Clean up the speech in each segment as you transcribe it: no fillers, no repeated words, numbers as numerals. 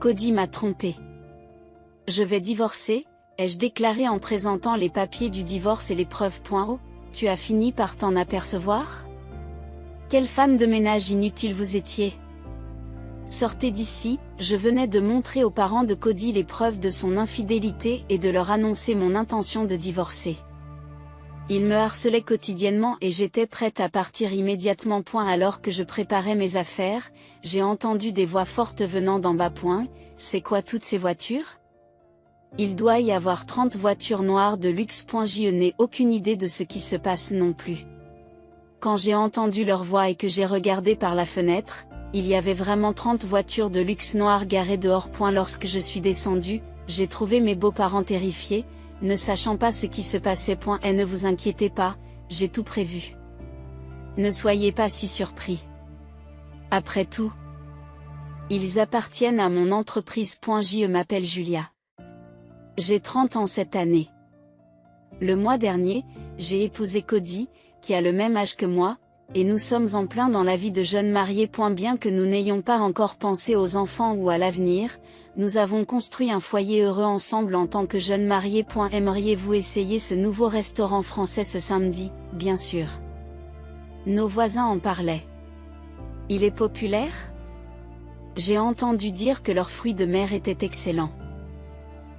Cody m'a trompé. Je vais divorcer, ai-je déclaré en présentant les papiers du divorce et les preuves. Oh, tu as fini par t'en apercevoir? Quelle femme de ménage inutile vous étiez! Sortez d'ici, je venais de montrer aux parents de Cody les preuves de son infidélité et de leur annoncer mon intention de divorcer. Il me harcelait quotidiennement et j'étais prête à partir immédiatement. Alors que je préparais mes affaires, j'ai entendu des voix fortes venant d'en bas. C'est quoi toutes ces voitures? Il doit y avoir 30 voitures noires de luxe. Je n'ai aucune idée de ce qui se passe non plus. Quand j'ai entendu leur voix et que j'ai regardé par la fenêtre, il y avait vraiment 30 voitures de luxe noires garées dehors. Lorsque je suis descendue, j'ai trouvé mes beaux-parents terrifiés, ne sachant pas ce qui se passait. Et ne vous inquiétez pas, j'ai tout prévu. Ne soyez pas si surpris. Après tout, ils appartiennent à mon entreprise. Je m'appelle Julia. J'ai 30 ans cette année. Le mois dernier, j'ai épousé Cody, qui a le même âge que moi, et nous sommes en plein dans la vie de jeunes mariés. Bien que nous n'ayons pas encore pensé aux enfants ou à l'avenir, nous avons construit un foyer heureux ensemble en tant que jeunes mariés. Aimeriez-vous essayer ce nouveau restaurant français ce samedi? Bien sûr. Nos voisins en parlaient. Il est populaire? J'ai entendu dire que leurs fruits de mer étaient excellents.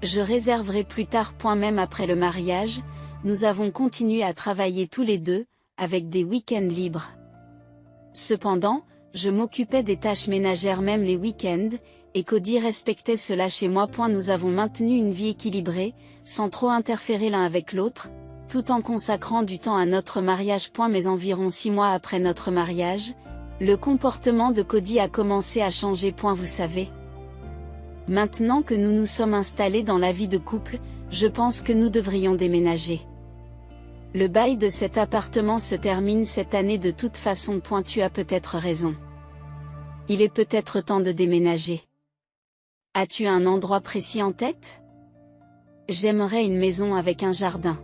Je réserverai plus tard. Même après le mariage, nous avons continué à travailler tous les deux, avec des week-ends libres. Cependant, je m'occupais des tâches ménagères même les week-ends, et Cody respectait cela chez moi. Nous avons maintenu une vie équilibrée, sans trop interférer l'un avec l'autre, tout en consacrant du temps à notre mariage. Mais environ 6 mois après notre mariage, le comportement de Cody a commencé à changer. Vous savez. Maintenant que nous nous sommes installés dans la vie de couple, je pense que nous devrions déménager. Le bail de cet appartement se termine cette année de toute façon. Tu as peut-être raison. Il est peut-être temps de déménager. As-tu un endroit précis en tête? J'aimerais une maison avec un jardin.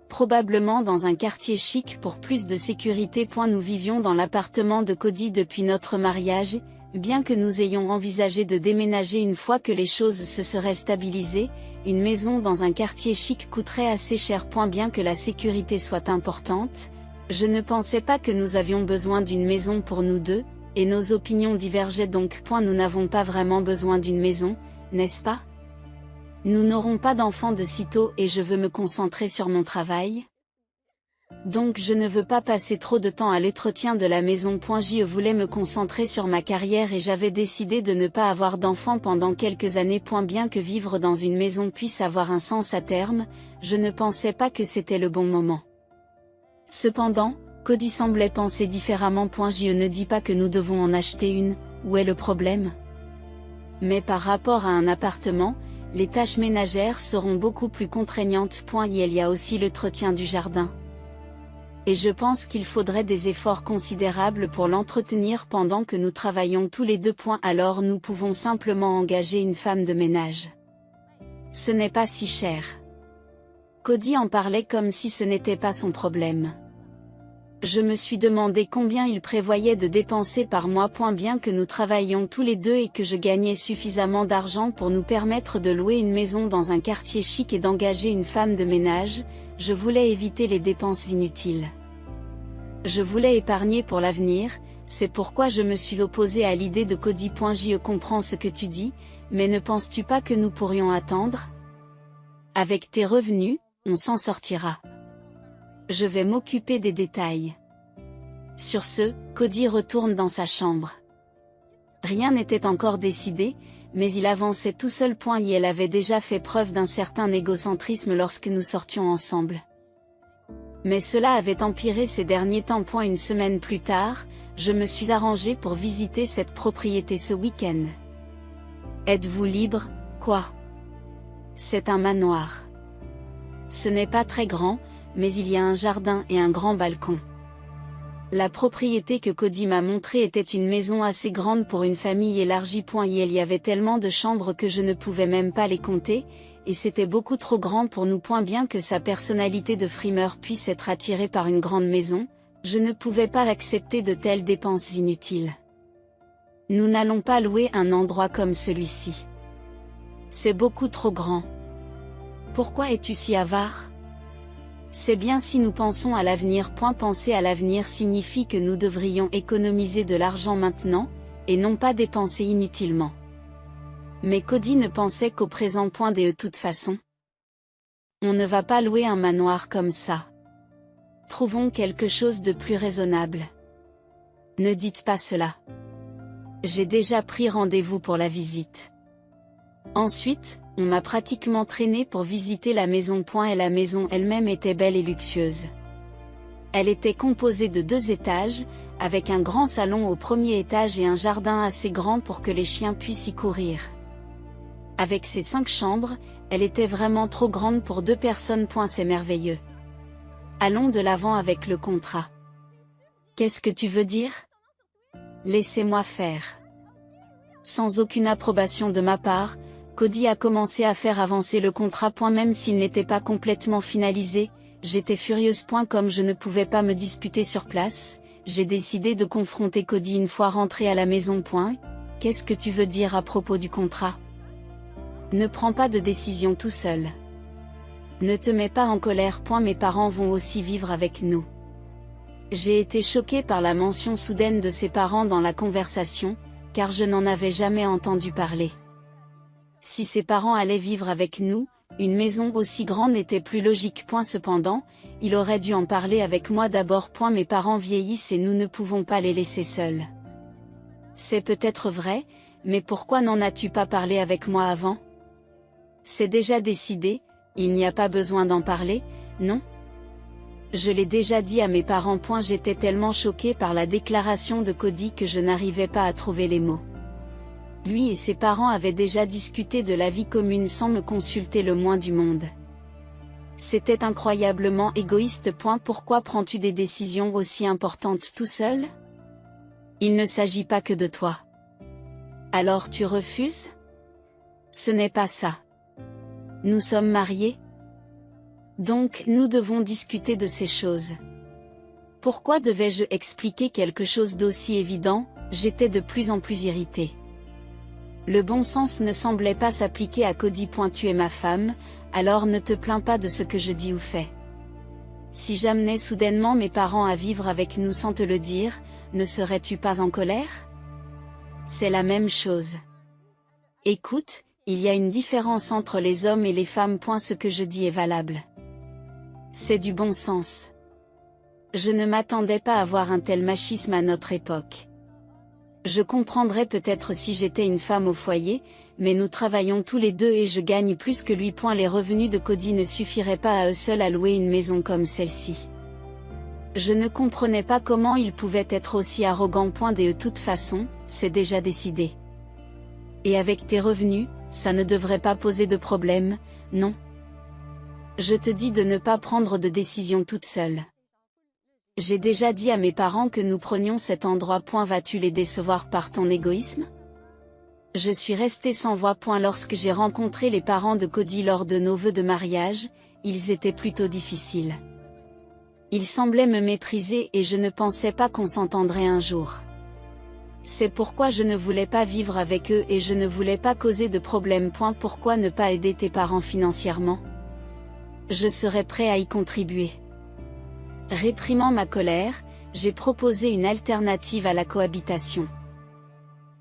Probablement dans un quartier chic pour plus de sécurité. Nous vivions dans l'appartement de Cody depuis notre mariage, bien que nous ayons envisagé de déménager une fois que les choses se seraient stabilisées. Une maison dans un quartier chic coûterait assez cher. Bien que la sécurité soit importante, je ne pensais pas que nous avions besoin d'une maison pour nous deux, et nos opinions divergeaient donc. Nous n'avons pas vraiment besoin d'une maison, n'est-ce pas? Nous n'aurons pas d'enfants de sitôt et je veux me concentrer sur mon travail. Donc je ne veux pas passer trop de temps à l'entretien de la maison. Je voulais me concentrer sur ma carrière et j'avais décidé de ne pas avoir d'enfants pendant quelques années. Bien que vivre dans une maison puisse avoir un sens à terme, je ne pensais pas que c'était le bon moment. Cependant, Cody semblait penser différemment. Je ne dis pas que nous devons en acheter une, où est le problème? Mais par rapport à un appartement, les tâches ménagères seront beaucoup plus contraignantes. Il y a aussi l'entretien du jardin. Et je pense qu'il faudrait des efforts considérables pour l'entretenir pendant que nous travaillons tous les deux. Alors nous pouvons simplement engager une femme de ménage. Ce n'est pas si cher. Cody en parlait comme si ce n'était pas son problème. Je me suis demandé combien il prévoyait de dépenser par mois. Bien que nous travaillions tous les deux et que je gagnais suffisamment d'argent pour nous permettre de louer une maison dans un quartier chic et d'engager une femme de ménage, je voulais éviter les dépenses inutiles. Je voulais épargner pour l'avenir, c'est pourquoi je me suis opposée à l'idée de Cody. Je comprends ce que tu dis, mais ne penses-tu pas que nous pourrions attendre? Avec tes revenus, on s'en sortira. Je vais m'occuper des détails. Sur ce, Cody retourne dans sa chambre. Rien n'était encore décidé, mais il avançait tout seul. Elle avait déjà fait preuve d'un certain égocentrisme lorsque nous sortions ensemble. Mais cela avait empiré ces derniers temps. Une semaine plus tard, je me suis arrangée pour visiter cette propriété ce week-end. Êtes-vous libre? Quoi? C'est un manoir. Ce n'est pas très grand, mais il y a un jardin et un grand balcon. La propriété que Cody m'a montrée était une maison assez grande pour une famille élargie. Il y avait tellement de chambres que je ne pouvais même pas les compter, et c'était beaucoup trop grand pour nous. Bien que sa personnalité de frimeur puisse être attirée par une grande maison, je ne pouvais pas accepter de telles dépenses inutiles. Nous n'allons pas louer un endroit comme celui-ci. C'est beaucoup trop grand. Pourquoi es-tu si avare? C'est bien si nous pensons à l'avenir. Penser à l'avenir signifie que nous devrions économiser de l'argent maintenant, et non pas dépenser inutilement. Mais Cody ne pensait qu'au présent. De toute façon, on ne va pas louer un manoir comme ça. Trouvons quelque chose de plus raisonnable. Ne dites pas cela. J'ai déjà pris rendez-vous pour la visite. Ensuite, on m'a pratiquement traîné pour visiter la maison. Et la maison elle-même était belle et luxueuse. Elle était composée de 2 étages, avec un grand salon au premier étage et un jardin assez grand pour que les chiens puissent y courir. Avec ses 5 chambres, elle était vraiment trop grande pour 2 personnes. C'est merveilleux. Allons de l'avant avec le contrat. Qu'est-ce que tu veux dire? Laissez-moi faire. Sans aucune approbation de ma part, Cody a commencé à faire avancer le contrat. Même s'il n'était pas complètement finalisé, j'étais furieuse. Comme je ne pouvais pas me disputer sur place, j'ai décidé de confronter Cody une fois rentré à la maison. Qu'est-ce que tu veux dire à propos du contrat? Ne prends pas de décision tout seul. Ne te mets pas en colère. Mes parents vont aussi vivre avec nous. J'ai été choquée par la mention soudaine de ses parents dans la conversation, car je n'en avais jamais entendu parler. Si ses parents allaient vivre avec nous, une maison aussi grande était plus logique. Cependant, il aurait dû en parler avec moi d'abord. Mes parents vieillissent et nous ne pouvons pas les laisser seuls. C'est peut-être vrai, mais pourquoi n'en as-tu pas parlé avec moi avant? C'est déjà décidé, il n'y a pas besoin d'en parler, non? Je l'ai déjà dit à mes parents. J'étais tellement choquée par la déclaration de Cody que je n'arrivais pas à trouver les mots. Lui et ses parents avaient déjà discuté de la vie commune sans me consulter le moins du monde. C'était incroyablement égoïste. Pourquoi prends-tu des décisions aussi importantes tout seul? Il ne s'agit pas que de toi. Alors tu refuses? Ce n'est pas ça. Nous sommes mariés. Donc nous devons discuter de ces choses. Pourquoi devais-je expliquer quelque chose d'aussi évident? J'étais de plus en plus irritée. Le bon sens ne semblait pas s'appliquer à Cody. Tu es ma femme, alors ne te plains pas de ce que je dis ou fais. Si j'amenais soudainement mes parents à vivre avec nous sans te le dire, ne serais-tu pas en colère? C'est la même chose. Écoute, il y a une différence entre les hommes et les femmes. Ce que je dis est valable. C'est du bon sens. Je ne m'attendais pas à voir un tel machisme à notre époque. Je comprendrais peut-être si j'étais une femme au foyer, mais nous travaillons tous les deux et je gagne plus que lui. Les revenus de Cody ne suffiraient pas à eux seuls à louer une maison comme celle-ci. Je ne comprenais pas comment il pouvait être aussi arrogant. De toute façon, c'est déjà décidé. Et avec tes revenus, ça ne devrait pas poser de problème, non? Je te dis de ne pas prendre de décision toute seule. J'ai déjà dit à mes parents que nous prenions cet endroit. Vas-tu les décevoir par ton égoïsme? Je suis restée sans voix. Lorsque j'ai rencontré les parents de Cody lors de nos vœux de mariage, ils étaient plutôt difficiles. Ils semblaient me mépriser et je ne pensais pas qu'on s'entendrait un jour. C'est pourquoi je ne voulais pas vivre avec eux et je ne voulais pas causer de problème. Pourquoi ne pas aider tes parents financièrement? Je serais prêt à y contribuer. Réprimant ma colère, j'ai proposé une alternative à la cohabitation.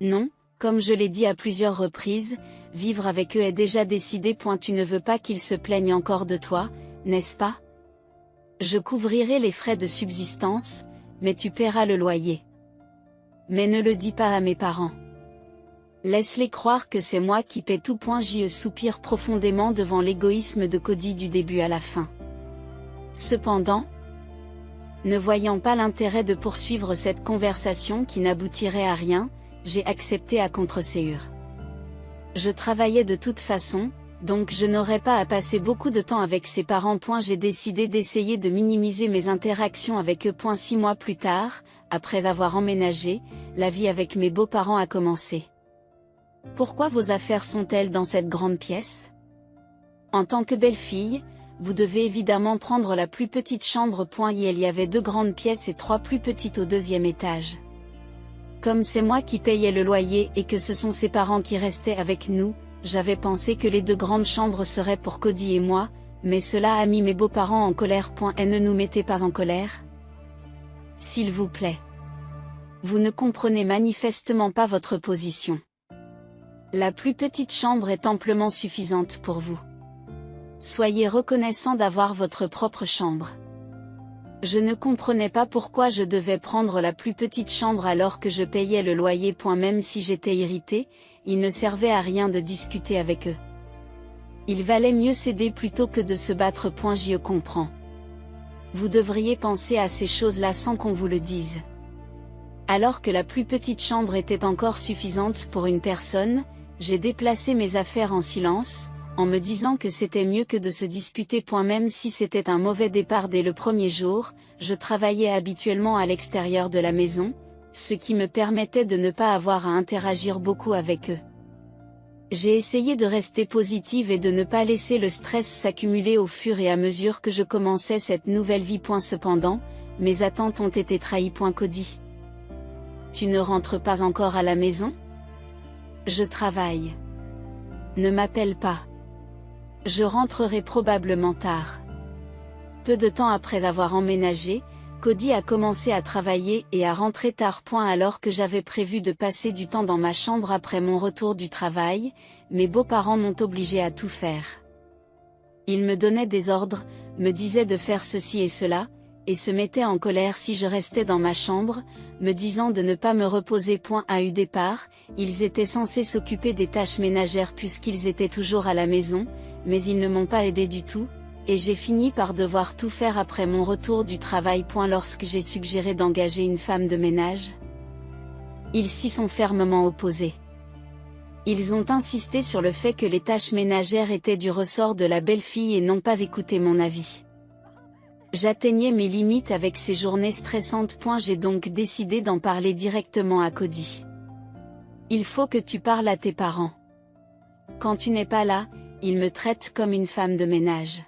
Non, comme je l'ai dit à plusieurs reprises, vivre avec eux est déjà décidé. Tu ne veux pas qu'ils se plaignent encore de toi, n'est-ce pas? Je couvrirai les frais de subsistance, mais tu paieras le loyer. Mais ne le dis pas à mes parents. Laisse-les croire que c'est moi qui paie tout. Je soupire profondément devant l'égoïsme de Cody du début à la fin. Cependant, ne voyant pas l'intérêt de poursuivre cette conversation qui n'aboutirait à rien, j'ai accepté à contre-séure. Je travaillais de toute façon, donc je n'aurais pas à passer beaucoup de temps avec ses parents. J'ai décidé d'essayer de minimiser mes interactions avec eux. 6 mois plus tard, après avoir emménagé, la vie avec mes beaux-parents a commencé. Pourquoi vos affaires sont-elles dans cette grande pièce? En tant que belle-fille, vous devez évidemment prendre la plus petite chambre. Il y avait 2 grandes pièces et 3 plus petites au 2e étage. Comme c'est moi qui payais le loyer et que ce sont ses parents qui restaient avec nous, j'avais pensé que les 2 grandes chambres seraient pour Cody et moi, mais cela a mis mes beaux-parents en colère. Et ne nous mettez pas en colère. S'il vous plaît. Vous ne comprenez manifestement pas votre position. La plus petite chambre est amplement suffisante pour vous. Soyez reconnaissant d'avoir votre propre chambre. Je ne comprenais pas pourquoi je devais prendre la plus petite chambre alors que je payais le loyer. Même si j'étais irritée, il ne servait à rien de discuter avec eux. Il valait mieux céder plutôt que de se battre. Je comprends. Vous devriez penser à ces choses-là sans qu'on vous le dise. Alors que la plus petite chambre était encore suffisante pour une personne, j'ai déplacé mes affaires en silence, en me disant que c'était mieux que de se disputer. Même si c'était un mauvais départ dès le premier jour, je travaillais habituellement à l'extérieur de la maison, ce qui me permettait de ne pas avoir à interagir beaucoup avec eux. J'ai essayé de rester positive et de ne pas laisser le stress s'accumuler au fur et à mesure que je commençais cette nouvelle vie. Cependant, mes attentes ont été trahies. Cody. Tu ne rentres pas encore à la maison? Je travaille. Ne m'appelle pas. Je rentrerai probablement tard. Peu de temps après avoir emménagé, Cody a commencé à travailler et à rentrer tard. Alors que j'avais prévu de passer du temps dans ma chambre après mon retour du travail, mes beaux-parents m'ont obligé à tout faire. Ils me donnaient des ordres, me disaient de faire ceci et cela, et se mettaient en colère si je restais dans ma chambre, me disant de ne pas me reposer. À eu départ, ils étaient censés s'occuper des tâches ménagères puisqu'ils étaient toujours à la maison, mais ils ne m'ont pas aidé du tout, et j'ai fini par devoir tout faire après mon retour du travail. Lorsque j'ai suggéré d'engager une femme de ménage, ils s'y sont fermement opposés. Ils ont insisté sur le fait que les tâches ménagères étaient du ressort de la belle-fille et n'ont pas écouté mon avis. J'atteignais mes limites avec ces journées stressantes. J'ai donc décidé d'en parler directement à Cody. Il faut que tu parles à tes parents. Quand tu n'es pas là, ils me traitent comme une femme de ménage.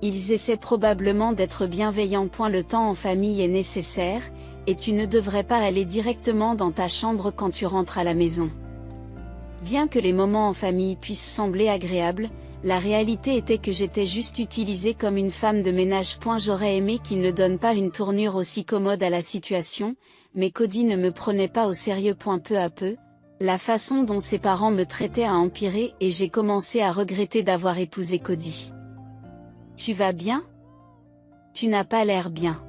Ils essaient probablement d'être bienveillants. Le temps en famille est nécessaire, et tu ne devrais pas aller directement dans ta chambre quand tu rentres à la maison. Bien que les moments en famille puissent sembler agréables, la réalité était que j'étais juste utilisée comme une femme de ménage. J'aurais aimé qu'il ne donne pas une tournure aussi commode à la situation, mais Cody ne me prenait pas au sérieux. Peu à peu, la façon dont ses parents me traitaient a empiré et j'ai commencé à regretter d'avoir épousé Cody. Tu vas bien? Tu n'as pas l'air bien.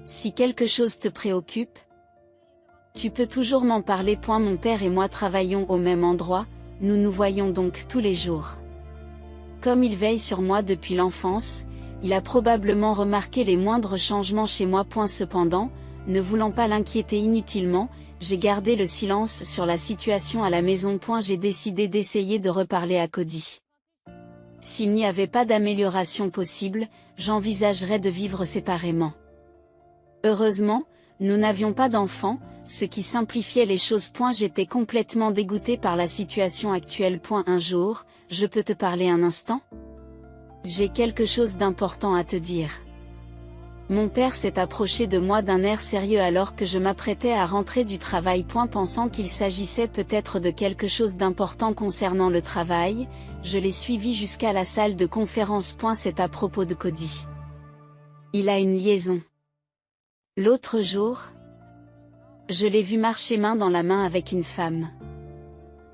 Si quelque chose te préoccupe, tu peux toujours m'en parler. Mon père et moi travaillons au même endroit, nous nous voyons donc tous les jours. Comme il veille sur moi depuis l'enfance, il a probablement remarqué les moindres changements chez moi. Cependant, ne voulant pas l'inquiéter inutilement, j'ai gardé le silence sur la situation à la maison. J'ai décidé d'essayer de reparler à Cody. S'il n'y avait pas d'amélioration possible, j'envisagerais de vivre séparément. Heureusement, nous n'avions pas d'enfants, ce qui simplifiait les choses. J'étais complètement dégoûtée par la situation actuelle. Un jour, je peux te parler un instant? J'ai quelque chose d'important à te dire. Mon père s'est approché de moi d'un air sérieux alors que je m'apprêtais à rentrer du travail. Pensant qu'il s'agissait peut-être de quelque chose d'important concernant le travail, je l'ai suivi jusqu'à la salle de conférence. C'est à propos de Cody. Il a une liaison. L'autre jour, je l'ai vu marcher main dans la main avec une femme.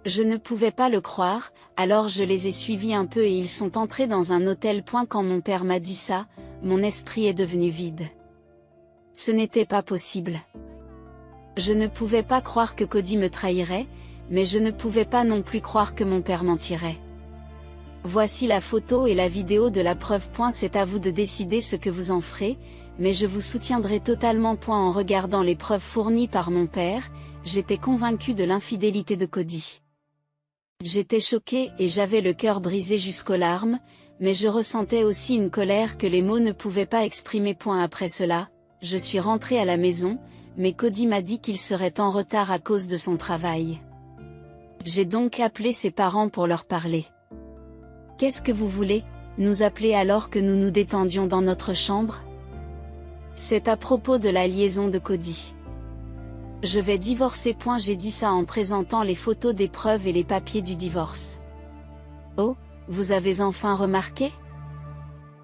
Je ne pouvais pas le croire, alors je les ai suivis un peu et ils sont entrés dans un hôtel. Quand mon père m'a dit ça, mon esprit est devenu vide. Ce n'était pas possible. Je ne pouvais pas croire que Cody me trahirait, mais je ne pouvais pas non plus croire que mon père mentirait. Voici la photo et la vidéo de la preuve. C'est à vous de décider ce que vous en ferez, mais je vous soutiendrai totalement. En regardant les preuves fournies par mon père, j'étais convaincue de l'infidélité de Cody. J'étais choquée et j'avais le cœur brisé jusqu'aux larmes, mais je ressentais aussi une colère que les mots ne pouvaient pas exprimer. Après cela, je suis rentrée à la maison, mais Cody m'a dit qu'il serait en retard à cause de son travail. J'ai donc appelé ses parents pour leur parler. Qu'est-ce que vous voulez, nous appeler alors que nous nous détendions dans notre chambre? C'est à propos de la liaison de Cody. Je vais divorcer. J'ai dit ça en présentant les photos des preuves et les papiers du divorce. Oh, vous avez enfin remarqué?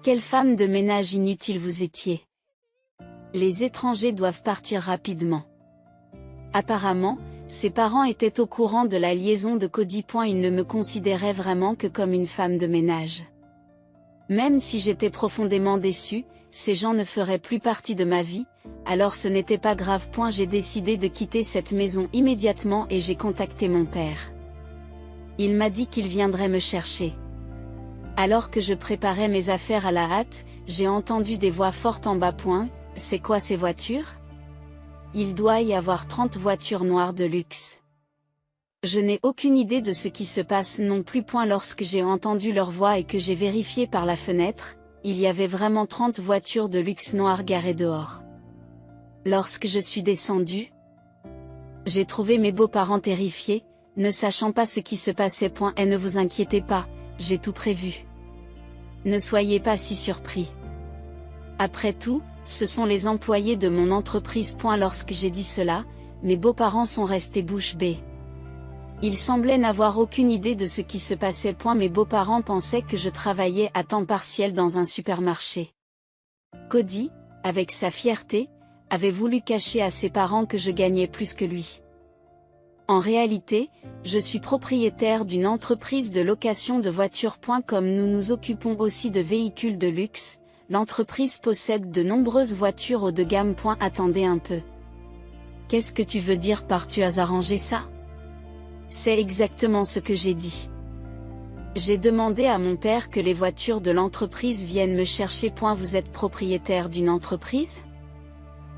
Quelle femme de ménage inutile vous étiez. Les étrangers doivent partir rapidement. Apparemment, ses parents étaient au courant de la liaison de Cody. Ils ne me considéraient vraiment que comme une femme de ménage. Même si j'étais profondément déçue, ces gens ne feraient plus partie de ma vie, alors ce n'était pas grave. J'ai décidé de quitter cette maison immédiatement et j'ai contacté mon père. Il m'a dit qu'il viendrait me chercher. Alors que je préparais mes affaires à la hâte, j'ai entendu des voix fortes en bas. C'est quoi ces voitures? Il doit y avoir 30 voitures noires de luxe. Je n'ai aucune idée de ce qui se passe non plus. Lorsque j'ai entendu leur voix et que j'ai vérifié par la fenêtre, il y avait vraiment 30 voitures de luxe noires garées dehors. Lorsque je suis descendue, j'ai trouvé mes beaux-parents terrifiés, ne sachant pas ce qui se passait. Et ne vous inquiétez pas, j'ai tout prévu. Ne soyez pas si surpris. Après tout, ce sont les employés de mon entreprise. Lorsque j'ai dit cela, mes beaux-parents sont restés bouche bée. Ils semblaient n'avoir aucune idée de ce qui se passait. Mes beaux-parents pensaient que je travaillais à temps partiel dans un supermarché. Cody, avec sa fierté, avait voulu cacher à ses parents que je gagnais plus que lui. En réalité, je suis propriétaire d'une entreprise de location de voitures. Comme nous nous occupons aussi de véhicules de luxe, l'entreprise possède de nombreuses voitures haut de gamme. Attendez un peu. Qu'est-ce que tu veux dire par tu as arrangé ça? C'est exactement ce que j'ai dit. J'ai demandé à mon père que les voitures de l'entreprise viennent me chercher. Vous êtes propriétaire d'une entreprise?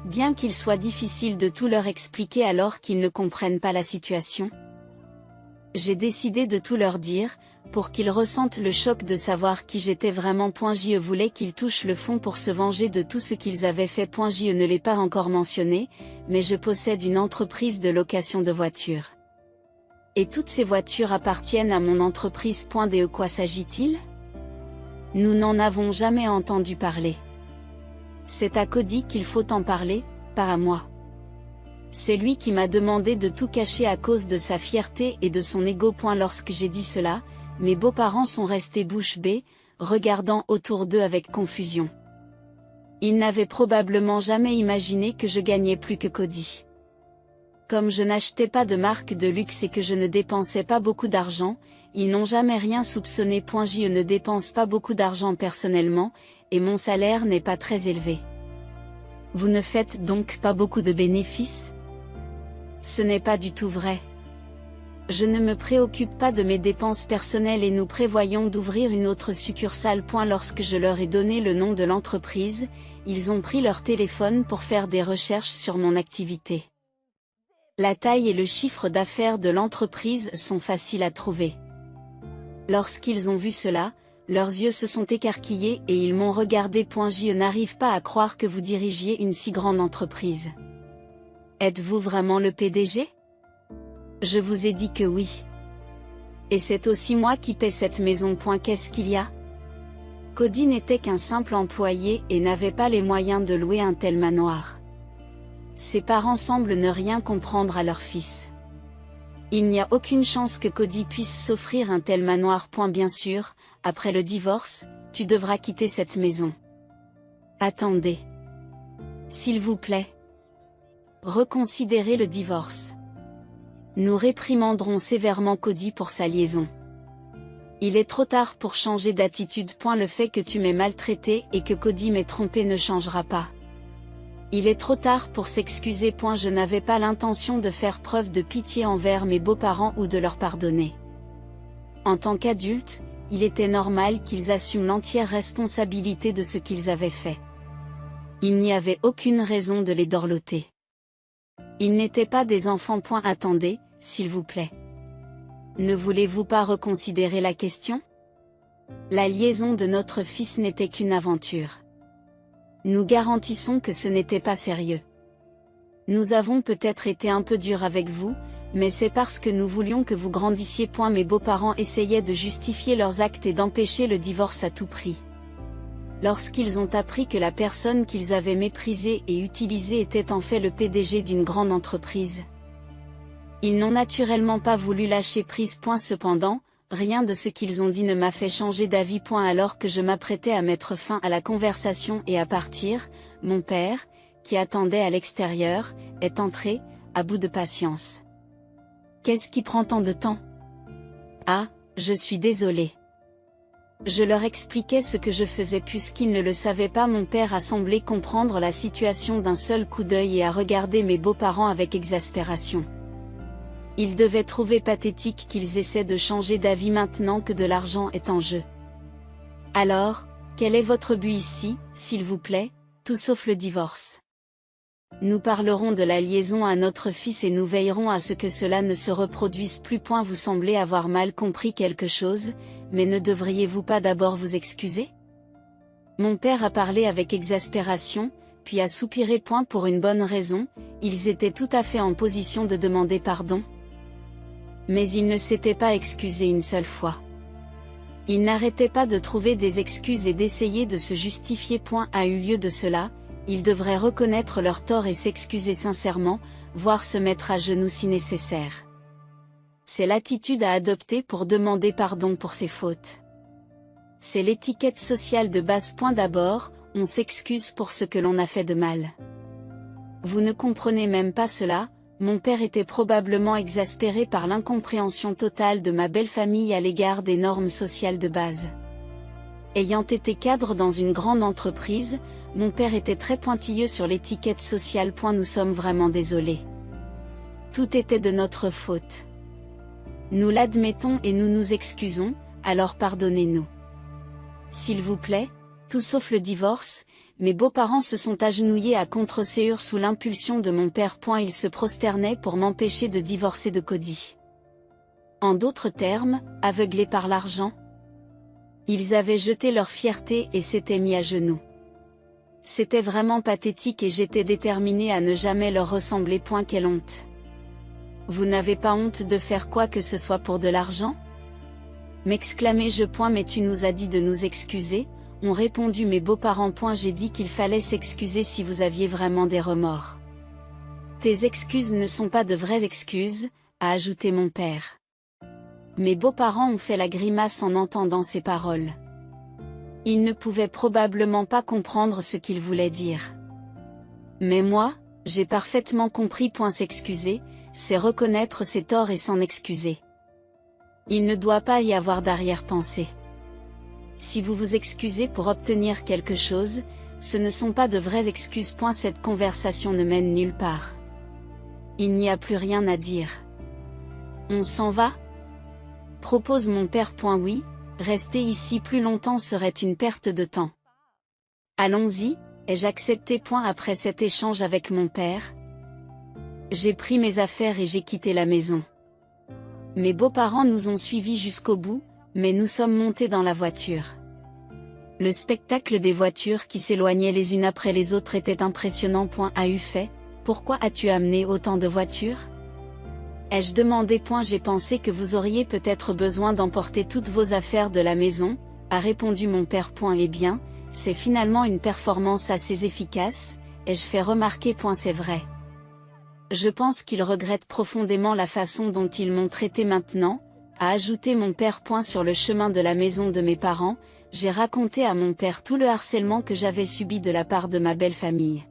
Bien qu'il soit difficile de tout leur expliquer alors qu'ils ne comprennent pas la situation. J'ai décidé de tout leur dire, pour qu'ils ressentent le choc de savoir qui j'étais vraiment. Je voulais qu'ils touchent le fond pour se venger de tout ce qu'ils avaient fait. Je ne l'ai pas encore mentionné, mais je possède une entreprise de location de voitures. Et toutes ces voitures appartiennent à mon entreprise. De quoi s'agit-il? Nous n'en avons jamais entendu parler. C'est à Cody qu'il faut en parler, pas à moi. C'est lui qui m'a demandé de tout cacher à cause de sa fierté et de son ego. Lorsque j'ai dit cela, mes beaux-parents sont restés bouche bée, regardant autour d'eux avec confusion. Ils n'avaient probablement jamais imaginé que je gagnais plus que Cody. Comme je n'achetais pas de marque de luxe et que je ne dépensais pas beaucoup d'argent, ils n'ont jamais rien soupçonné. Je ne dépense pas beaucoup d'argent personnellement, et mon salaire n'est pas très élevé. Vous ne faites donc pas beaucoup de bénéfices? Ce n'est pas du tout vrai. Je ne me préoccupe pas de mes dépenses personnelles et nous prévoyons d'ouvrir une autre succursale. Lorsque je leur ai donné le nom de l'entreprise, ils ont pris leur téléphone pour faire des recherches sur mon activité. La taille et le chiffre d'affaires de l'entreprise sont faciles à trouver. Lorsqu'ils ont vu cela, leurs yeux se sont écarquillés et ils m'ont regardé. Je n'arrive pas à croire que vous dirigiez une si grande entreprise. Êtes-vous vraiment le PDG? Je vous ai dit que oui. Et c'est aussi moi qui paie cette maison. Qu'est-ce qu'il y a? Cody n'était qu'un simple employé et n'avait pas les moyens de louer un tel manoir. Ses parents semblent ne rien comprendre à leur fils. Il n'y a aucune chance que Cody puisse s'offrir un tel manoir. Bien sûr, après le divorce, tu devras quitter cette maison. Attendez. S'il vous plaît. Reconsidérez le divorce. Nous réprimanderons sévèrement Cody pour sa liaison. Il est trop tard pour changer d'attitude. Le fait que tu m'aies maltraité et que Cody m'ait trompé ne changera pas. Il est trop tard pour s'excuser. Je n'avais pas l'intention de faire preuve de pitié envers mes beaux-parents ou de leur pardonner. En tant qu'adultes, il était normal qu'ils assument l'entière responsabilité de ce qu'ils avaient fait. Il n'y avait aucune raison de les dorloter. Ils n'étaient pas des enfants. Attendez, s'il vous plaît. Ne voulez-vous pas reconsidérer la question? La liaison de notre fils n'était qu'une aventure. Nous garantissons que ce n'était pas sérieux. Nous avons peut-être été un peu durs avec vous, mais c'est parce que nous voulions que vous grandissiez. Mes beaux-parents essayaient de justifier leurs actes et d'empêcher le divorce à tout prix. lorsqu'ils ont appris que la personne qu'ils avaient méprisée et utilisée était en fait le PDG d'une grande entreprise. Ils n'ont naturellement pas voulu lâcher prise. Cependant, rien de ce qu'ils ont dit ne m'a fait changer d'avis. Alors que je m'apprêtais à mettre fin à la conversation et à partir, mon père, qui attendait à l'extérieur, est entré, à bout de patience. Qu'est-ce qui prend tant de temps? Ah, je suis désolé. Je leur expliquais ce que je faisais puisqu'ils ne le savaient pas. Mon père a semblé comprendre la situation d'un seul coup d'œil et a regardé mes beaux-parents avec exaspération. Il devait trouver pathétique qu'ils essaient de changer d'avis maintenant que de l'argent est en jeu. Alors, quel est votre but ici, s'il vous plaît? Tout sauf le divorce. Nous parlerons de la liaison à notre fils et nous veillerons à ce que cela ne se reproduise plus. Vous semblez avoir mal compris quelque chose, mais ne devriez-vous pas d'abord vous excuser? Mon père a parlé avec exaspération, puis a soupiré. Pour une bonne raison, ils étaient tout à fait en position de demander pardon. Mais il ne s'était pas excusé une seule fois. Il n'arrêtait pas de trouver des excuses et d'essayer de se justifier. A eu lieu de cela, ils devraient reconnaître leur tort et s'excuser sincèrement, voire se mettre à genoux si nécessaire. C'est l'attitude à adopter pour demander pardon pour ses fautes. C'est l'étiquette sociale de base. D'abord, on s'excuse pour ce que l'on a fait de mal. Vous ne comprenez même pas cela. Mon père était probablement exaspéré par l'incompréhension totale de ma belle famille à l'égard des normes sociales de base. Ayant été cadre dans une grande entreprise, mon père était très pointilleux sur l'étiquette sociale. Nous sommes vraiment désolés. Tout était de notre faute. Nous l'admettons et nous nous excusons, alors pardonnez-nous. S'il vous plaît, tout sauf le divorce. Mes beaux-parents se sont agenouillés à contre-séure sous l'impulsion de mon père. Ils se prosternaient pour m'empêcher de divorcer de Cody. En d'autres termes, aveuglés par l'argent, ils avaient jeté leur fierté et s'étaient mis à genoux. C'était vraiment pathétique et j'étais déterminée à ne jamais leur ressembler. Quelle honte! Vous n'avez pas honte de faire quoi que ce soit pour de l'argent? M'exclamai-je. Mais tu nous as dit de nous excuser, ont répondu mes beaux-parents. J'ai dit qu'il fallait s'excuser si vous aviez vraiment des remords. Tes excuses ne sont pas de vraies excuses, a ajouté mon père. Mes beaux-parents ont fait la grimace en entendant ces paroles. Ils ne pouvaient probablement pas comprendre ce qu'il voulait dire. Mais moi, j'ai parfaitement compris. S'excuser, c'est reconnaître ses torts et s'en excuser. Il ne doit pas y avoir d'arrière-pensée. Si vous vous excusez pour obtenir quelque chose, ce ne sont pas de vraies excuses. Cette conversation ne mène nulle part. Il n'y a plus rien à dire. On s'en va? Propose mon père. Oui, rester ici plus longtemps serait une perte de temps. Allons-y, ai-je accepté. Après cet échange avec mon père, j'ai pris mes affaires et j'ai quitté la maison. Mes beaux-parents nous ont suivis jusqu'au bout, mais nous sommes montés dans la voiture. Le spectacle des voitures qui s'éloignaient les unes après les autres était impressionnant. A-eu fait, pourquoi as-tu amené autant de voitures? Ai-je demandé. J'ai pensé que vous auriez peut-être besoin d'emporter toutes vos affaires de la maison, a répondu mon père. Eh bien, c'est finalement une performance assez efficace, ai-je fait remarquer. C'est vrai. Je pense qu'ils regrettent profondément la façon dont ils m'ont traité maintenant, a ajouté mon père. Sur le chemin de la maison de mes parents, j'ai raconté à mon père tout le harcèlement que j'avais subi de la part de ma belle famille.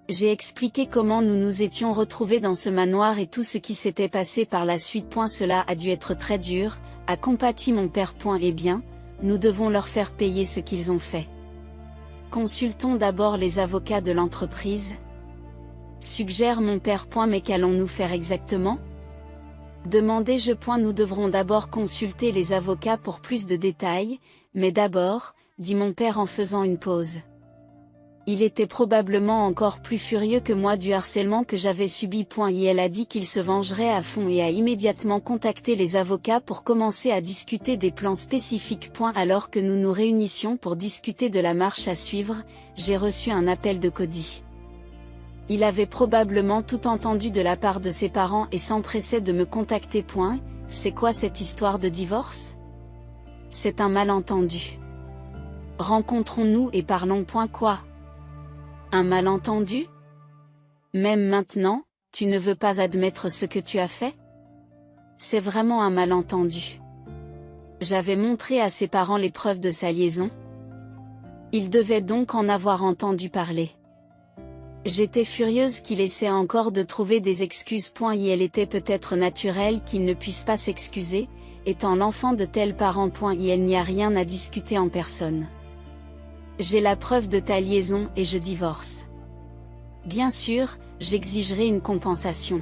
J'ai expliqué comment nous nous étions retrouvés dans ce manoir et tout ce qui s'était passé par la suite. Cela a dû être très dur, a compati mon père. Eh bien, nous devons leur faire payer ce qu'ils ont fait. Consultons d'abord les avocats de l'entreprise. Suggère mon père. Mais qu'allons-nous faire exactement? Demandai-je. Nous devrons d'abord consulter les avocats pour plus de détails, mais d'abord, dit mon père en faisant une pause. Il était probablement encore plus furieux que moi du harcèlement que j'avais subi. Et elle a dit qu'il se vengerait à fond et a immédiatement contacté les avocats pour commencer à discuter des plans spécifiques. Alors que nous nous réunissions pour discuter de la marche à suivre, j'ai reçu un appel de Cody. Il avait probablement tout entendu de la part de ses parents et s'empressait de me contacter. C'est quoi cette histoire de divorce? C'est un malentendu. Rencontrons-nous et parlons. Quoi? Un malentendu? Même maintenant, tu ne veux pas admettre ce que tu as fait? C'est vraiment un malentendu. J'avais montré à ses parents les preuves de sa liaison. Ils devaient donc en avoir entendu parler. J'étais furieuse qu'il essaie encore de trouver des excuses. Il était peut-être naturel qu'il ne puisse pas s'excuser, étant l'enfant de tels parents. Il n'y a rien à discuter en personne. J'ai la preuve de ta liaison et je divorce. Bien sûr, j'exigerai une compensation.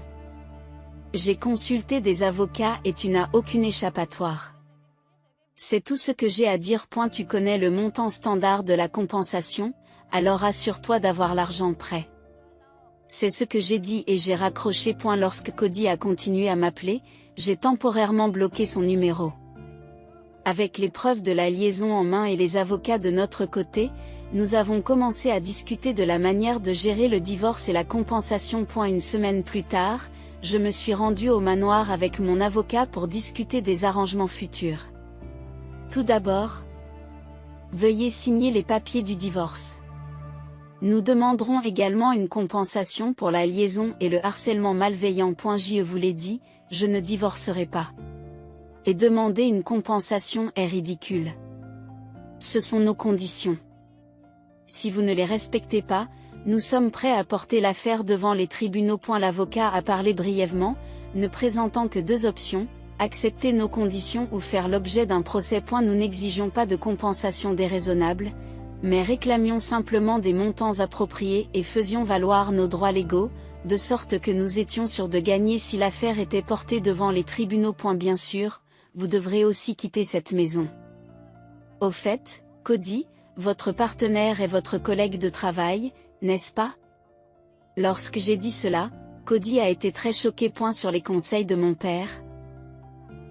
J'ai consulté des avocats et tu n'as aucune échappatoire. C'est tout ce que j'ai à dire. Tu connais le montant standard de la compensation, alors assure-toi d'avoir l'argent prêt. C'est ce que j'ai dit et j'ai raccroché. Lorsque Cody a continué à m'appeler, j'ai temporairement bloqué son numéro. Avec les preuves de la liaison en main et les avocats de notre côté, nous avons commencé à discuter de la manière de gérer le divorce et la compensation. Une semaine plus tard, je me suis rendue au manoir avec mon avocat pour discuter des arrangements futurs. Tout d'abord, veuillez signer les papiers du divorce. Nous demanderons également une compensation pour la liaison et le harcèlement malveillant. Je vous l'ai dit, je ne divorcerai pas. Et demander une compensation est ridicule. Ce sont nos conditions. Si vous ne les respectez pas, nous sommes prêts à porter l'affaire devant les tribunaux. L'avocat a parlé brièvement, ne présentant que deux options, accepter nos conditions ou faire l'objet d'un procès. Nous n'exigions pas de compensation déraisonnable, mais réclamions simplement des montants appropriés et faisions valoir nos droits légaux, de sorte que nous étions sûrs de gagner si l'affaire était portée devant les tribunaux. Bien sûr, vous devrez aussi quitter cette maison. Au fait, Cody, votre partenaire est votre collègue de travail, n'est-ce pas? Lorsque j'ai dit cela, Cody a été très choqué. Sur les conseils de mon père.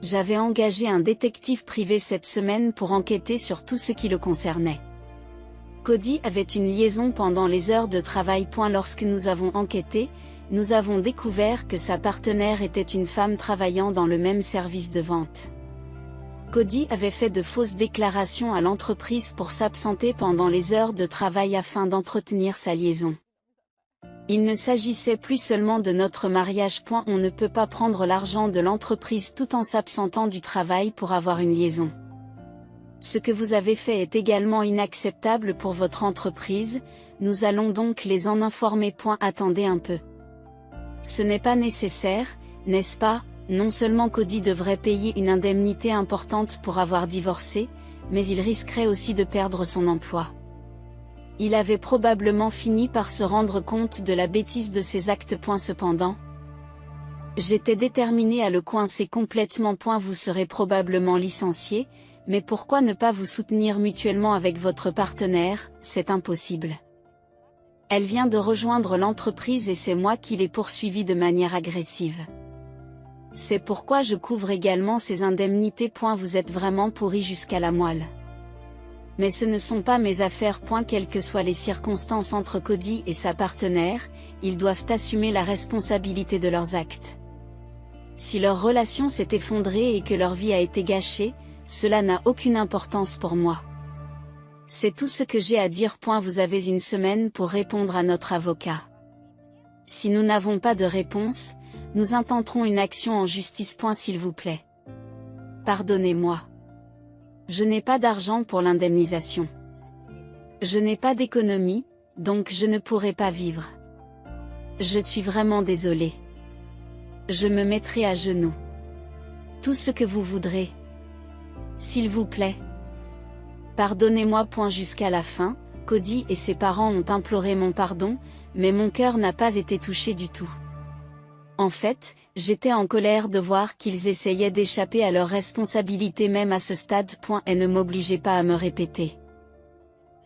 J'avais engagé un détective privé cette semaine pour enquêter sur tout ce qui le concernait. Cody avait une liaison pendant les heures de travail. Lorsque nous avons enquêté, nous avons découvert que sa partenaire était une femme travaillant dans le même service de vente. Cody avait fait de fausses déclarations à l'entreprise pour s'absenter pendant les heures de travail afin d'entretenir sa liaison. Il ne s'agissait plus seulement de notre mariage. On ne peut pas prendre l'argent de l'entreprise tout en s'absentant du travail pour avoir une liaison. Ce que vous avez fait est également inacceptable pour votre entreprise, nous allons donc les en informer. Attendez un peu. Ce n'est pas nécessaire, n'est-ce pas? Non seulement Cody devrait payer une indemnité importante pour avoir divorcé, mais il risquerait aussi de perdre son emploi. Il avait probablement fini par se rendre compte de la bêtise de ses actes. Cependant, j'étais déterminée à le coincer complètement. Vous serez probablement licencié, mais pourquoi ne pas vous soutenir mutuellement avec votre partenaire? C'est impossible. Elle vient de rejoindre l'entreprise et c'est moi qui l'ai poursuivie de manière agressive. C'est pourquoi je couvre également ces indemnités. Vous êtes vraiment pourri jusqu'à la moelle. Mais ce ne sont pas mes affaires. Quelles que soient les circonstances entre Cody et sa partenaire, ils doivent assumer la responsabilité de leurs actes. Si leur relation s'est effondrée et que leur vie a été gâchée, cela n'a aucune importance pour moi. C'est tout ce que j'ai à dire. Vous avez une semaine pour répondre à notre avocat. Si nous n'avons pas de réponse, nous intenterons une action en justice. S'il vous plaît. Pardonnez-moi. Je n'ai pas d'argent pour l'indemnisation. Je n'ai pas d'économie, donc je ne pourrai pas vivre. Je suis vraiment désolée. Je me mettrai à genoux. Tout ce que vous voudrez. S'il vous plaît. Pardonnez-moi. Jusqu'à la fin, Cody et ses parents ont imploré mon pardon, mais mon cœur n'a pas été touché du tout. En fait, j'étais en colère de voir qu'ils essayaient d'échapper à leurs responsabilités même à ce stade. Et ne m'obligez pas à me répéter.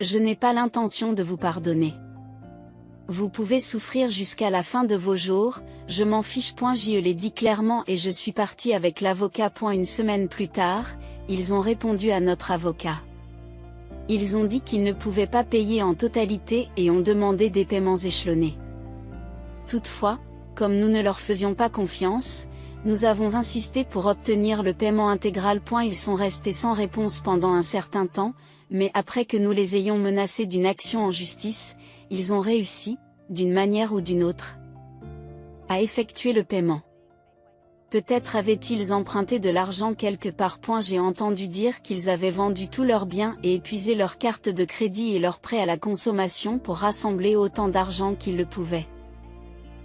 Je n'ai pas l'intention de vous pardonner. Vous pouvez souffrir jusqu'à la fin de vos jours, je m'en fiche. Je l'ai dit clairement et je suis partie avec l'avocat. Une semaine plus tard, ils ont répondu à notre avocat. Ils ont dit qu'ils ne pouvaient pas payer en totalité et ont demandé des paiements échelonnés. Toutefois, comme nous ne leur faisions pas confiance, Nous avons insisté pour obtenir le paiement intégral. Ils sont restés sans réponse pendant un certain temps, mais après que nous les ayons menacés d'une action en justice, ils ont réussi, d'une manière ou d'une autre, à effectuer le paiement. Peut-être avaient-ils emprunté de l'argent quelque part. J'ai entendu dire qu'ils avaient vendu tous leurs biens et épuisé leurs cartes de crédit et leurs prêts à la consommation pour rassembler autant d'argent qu'ils le pouvaient.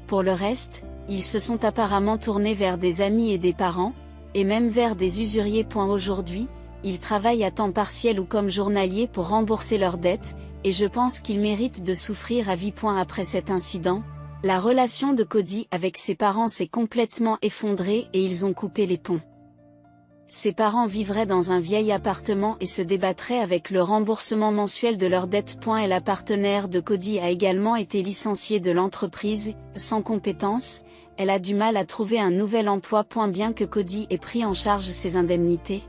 Pour le reste, ils se sont apparemment tournés vers des amis et des parents, et même vers des usuriers. Aujourd'hui, ils travaillent à temps partiel ou comme journaliers pour rembourser leurs dettes, et je pense qu'ils méritent de souffrir à vie. Après cet incident, la relation de Cody avec ses parents s'est complètement effondrée et ils ont coupé les ponts. Ses parents vivraient dans un vieil appartement et se débattraient avec le remboursement mensuel de leurs dettes. Et la partenaire de Cody a également été licenciée de l'entreprise, sans compétences, elle a du mal à trouver un nouvel emploi. Bien que Cody ait pris en charge ses indemnités,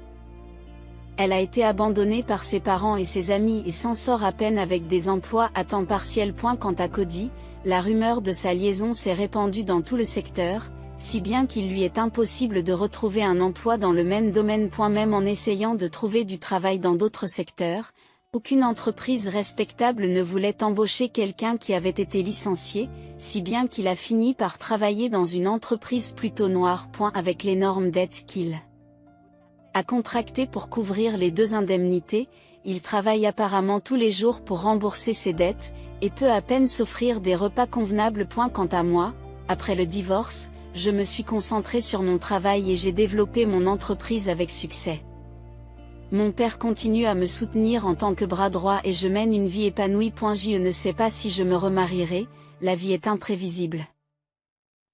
elle a été abandonnée par ses parents et ses amis et s'en sort à peine avec des emplois à temps partiel. Quant à Cody, la rumeur de sa liaison s'est répandue dans tout le secteur, si bien qu'il lui est impossible de retrouver un emploi dans le même domaine. Même en essayant de trouver du travail dans d'autres secteurs, aucune entreprise respectable ne voulait embaucher quelqu'un qui avait été licencié, si bien qu'il a fini par travailler dans une entreprise plutôt noire. Avec l'énorme dette qu'il a contractée pour couvrir les 2 indemnités, il travaille apparemment tous les jours pour rembourser ses dettes, et peut à peine s'offrir des repas convenables. Quant à moi, après le divorce, je me suis concentré sur mon travail et j'ai développé mon entreprise avec succès. Mon père continue à me soutenir en tant que bras droit et je mène une vie épanouie. Je ne sais pas si je me remarierai, la vie est imprévisible.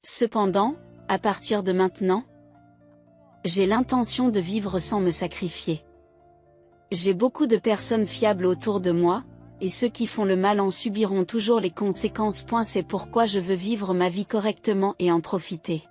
Cependant, à partir de maintenant, j'ai l'intention de vivre sans me sacrifier. J'ai beaucoup de personnes fiables autour de moi, et ceux qui font le mal en subiront toujours les conséquences. C'est pourquoi je veux vivre ma vie correctement et en profiter.